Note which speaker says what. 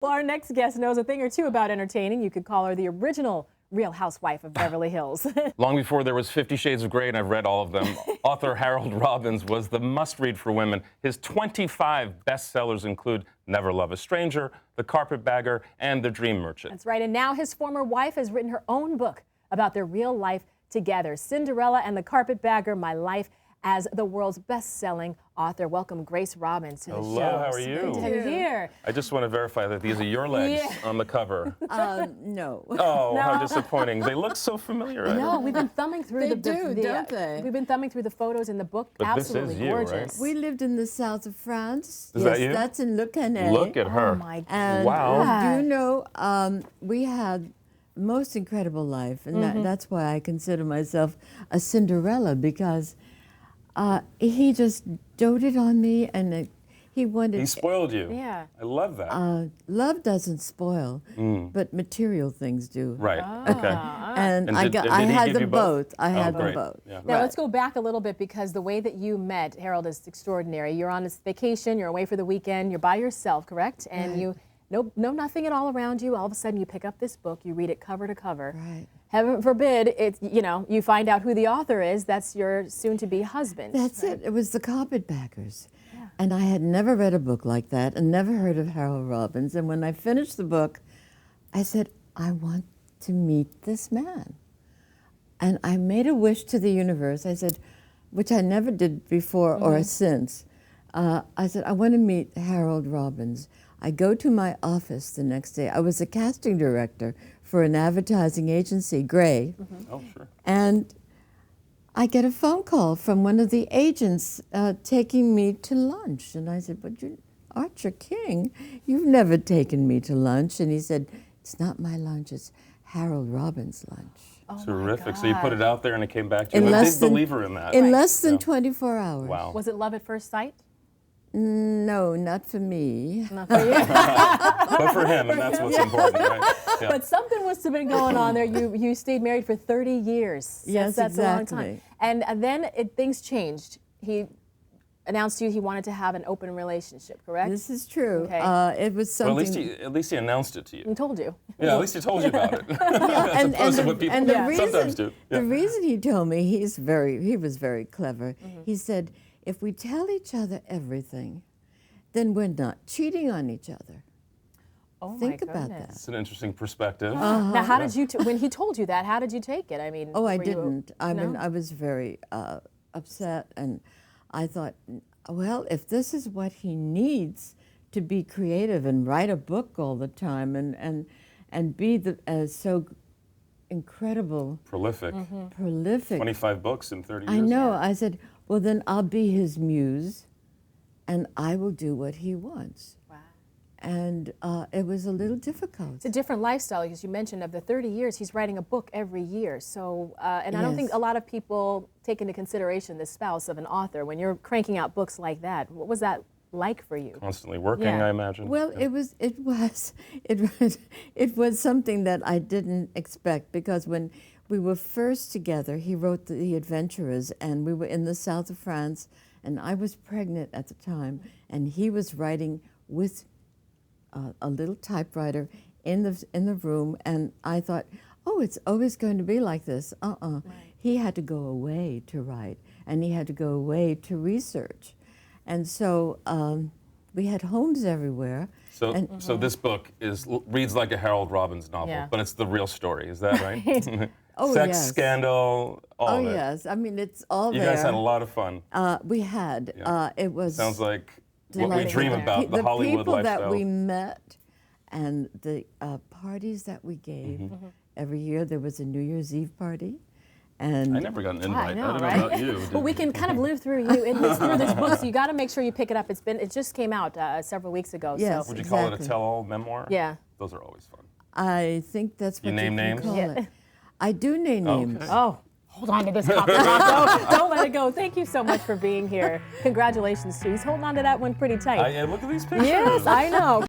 Speaker 1: Well, our next guest knows a thing or two about entertaining. You could call her the original Real Housewife of Beverly Hills.
Speaker 2: Long before there was 50 Shades of Grey, and I've read all of them, author Harold Robbins was the must-read for women. His 25 bestsellers include Never Love a Stranger, The Carpetbagger, and The Dream Merchant.
Speaker 1: That's right, and now his former wife has written her own book about their real life together. Cinderella and The Carpetbagger, My Life as the world's best-selling author. Welcome, Grace Robbins, to the show.
Speaker 2: Hello, how are you?
Speaker 1: Good to have you here.
Speaker 2: I just want to verify that these are your legs on the cover.
Speaker 3: No.
Speaker 2: Oh, how disappointing. They look so familiar.
Speaker 1: No, we've been thumbing through
Speaker 3: don't they?
Speaker 1: We've been thumbing through the photos in the book.
Speaker 2: But
Speaker 1: Absolutely
Speaker 2: this is you,
Speaker 1: gorgeous.
Speaker 2: right?
Speaker 3: We lived in the south of France.
Speaker 2: Is
Speaker 3: yes,
Speaker 2: that you?
Speaker 3: That's in Le Canet.
Speaker 2: Look at her.
Speaker 1: Oh my
Speaker 3: And
Speaker 2: Wow.
Speaker 3: do you know, we had most incredible life, and that's why I consider myself a Cinderella, because he just doted on me, and he wanted.
Speaker 2: He spoiled you.
Speaker 1: Yeah.
Speaker 2: I love that.
Speaker 3: Love doesn't spoil, but material things do.
Speaker 2: Right. Okay.
Speaker 3: And
Speaker 2: And
Speaker 3: I
Speaker 2: did
Speaker 3: I
Speaker 2: he
Speaker 3: had
Speaker 2: give
Speaker 3: them
Speaker 2: you both?
Speaker 3: both. I had them
Speaker 2: great.
Speaker 3: both.
Speaker 2: Yeah.
Speaker 1: Now
Speaker 3: Right.
Speaker 1: let's go back a little bit, because the way that you met Harold is extraordinary. You're on this vacation, you're away for the weekend, you're by yourself, correct? And
Speaker 3: Right.
Speaker 1: you know nothing at all around you. All of a sudden you pick up this book, you read it cover to cover.
Speaker 3: Right.
Speaker 1: Heaven forbid you find out who the author is. That's your soon-to-be husband.
Speaker 3: That's it. It was the Carpetbaggers. And I had never read a book like that and never heard of Harold Robbins. And when I finished the book, I said, I want to meet this man. And I made a wish to the universe. I said, which I never did before or since. I said, I want to meet Harold Robbins. I go to my office the next day. I was a casting director for an advertising agency, Gray.
Speaker 2: Oh, sure.
Speaker 3: And I get a phone call from one of the agents taking me to lunch. And I said, but you, Archer King, you've never taken me to lunch. And he said, it's not my lunch, it's Harold Robbins' lunch.
Speaker 1: Oh
Speaker 2: Terrific.
Speaker 1: my
Speaker 2: So you put
Speaker 1: God.
Speaker 2: it out there and it came back to you.
Speaker 3: In
Speaker 2: I'm a
Speaker 3: less
Speaker 2: big
Speaker 3: than-
Speaker 2: believer in that.
Speaker 3: In less than
Speaker 2: Yeah.
Speaker 3: 24 hours.
Speaker 2: Wow.
Speaker 1: Was it love at first sight?
Speaker 3: No, not for me.
Speaker 1: Not for you.
Speaker 2: But for him, and that's what's important, right? Yeah.
Speaker 1: But something must have been going on there. You stayed married for 30 years.
Speaker 3: Yes,
Speaker 1: that's a long
Speaker 3: exactly.
Speaker 1: time. And then things changed. He announced to you he wanted to have an open relationship, correct?
Speaker 3: This is true.
Speaker 1: Okay.
Speaker 3: It was
Speaker 2: Well,
Speaker 3: something.
Speaker 2: at least he announced it to you.
Speaker 1: He told you.
Speaker 2: Yeah, at least he told you about it.
Speaker 3: and,
Speaker 2: opposed to what people
Speaker 3: and the
Speaker 2: sometimes do. Yeah.
Speaker 3: The reason he told me, he was very clever. He said, if we tell each other everything, then we're not cheating on each other.
Speaker 1: Oh
Speaker 3: Think
Speaker 1: my
Speaker 3: about
Speaker 1: goodness.
Speaker 2: It's an interesting perspective.
Speaker 1: Now, how did you, when he told you that, how did you take it? I mean,
Speaker 3: Oh, I
Speaker 1: were you-
Speaker 3: didn't. I mean,
Speaker 1: No?
Speaker 3: I was very upset, and I thought, well, if this is what he needs to be creative and write a book all the time and be so incredible,
Speaker 2: Prolific.
Speaker 3: prolific.
Speaker 2: 25 books in 30 years.
Speaker 3: I know. I said, well, then I'll be his muse, and I will do what he wants.
Speaker 1: Wow.
Speaker 3: And it was a little difficult.
Speaker 1: It's a different lifestyle, because you mentioned of the 30 years, he's writing a book every year. So, and I don't think
Speaker 3: Yes.
Speaker 1: a lot of people take into consideration the spouse of an author when you're cranking out books like that. What was that like for you?
Speaker 2: Constantly working,
Speaker 1: Yeah.
Speaker 2: I imagine.
Speaker 3: Well,
Speaker 2: Yeah.
Speaker 3: it was something that I didn't expect, because when we were first together, he wrote The Adventurers, and we were in the south of France, and I was pregnant at the time, and he was writing with a little typewriter in the room, and I thought, oh, it's always going to be like this. Right. He had to go away to write, and he had to go away to research, and so we had homes everywhere.
Speaker 2: So,
Speaker 3: and-
Speaker 2: so this book reads like a Harold Robbins novel,
Speaker 1: Yeah.
Speaker 2: but it's the real story. Is that right?
Speaker 3: Oh,
Speaker 2: Sex,
Speaker 3: yes.
Speaker 2: scandal, all
Speaker 3: Oh
Speaker 2: of it.
Speaker 3: yes, I mean it's all
Speaker 2: You
Speaker 3: there.
Speaker 2: guys had a lot of fun.
Speaker 3: We had.
Speaker 2: Yeah.
Speaker 3: It was.
Speaker 2: Sounds like what we
Speaker 1: Delighting.
Speaker 2: dream
Speaker 1: Yeah.
Speaker 2: about, the Hollywood
Speaker 3: people
Speaker 2: lifestyle.
Speaker 3: that we met, and the parties that we gave. Every year there was a New Year's Eve party, and
Speaker 2: I never got an invite.
Speaker 1: know,
Speaker 2: I don't
Speaker 1: right?
Speaker 2: know about you.
Speaker 1: Well, we can kind of live through you. It's through this book, so you got to make sure you pick it up. It just came out several weeks ago.
Speaker 3: Yes.
Speaker 1: So.
Speaker 2: Would you call it a
Speaker 3: Exactly.
Speaker 2: tell-all memoir?
Speaker 1: Yeah.
Speaker 2: Those are always fun.
Speaker 3: I think that's what
Speaker 2: You name
Speaker 3: can
Speaker 2: names?
Speaker 3: call
Speaker 1: Yeah.
Speaker 3: it. I do name names.
Speaker 1: Oh, hold on to this copy. Don't let it go. Thank you so much for being here. Congratulations, too. He's holding on to that one pretty tight.
Speaker 2: Look at these pictures.
Speaker 1: Yes, I know.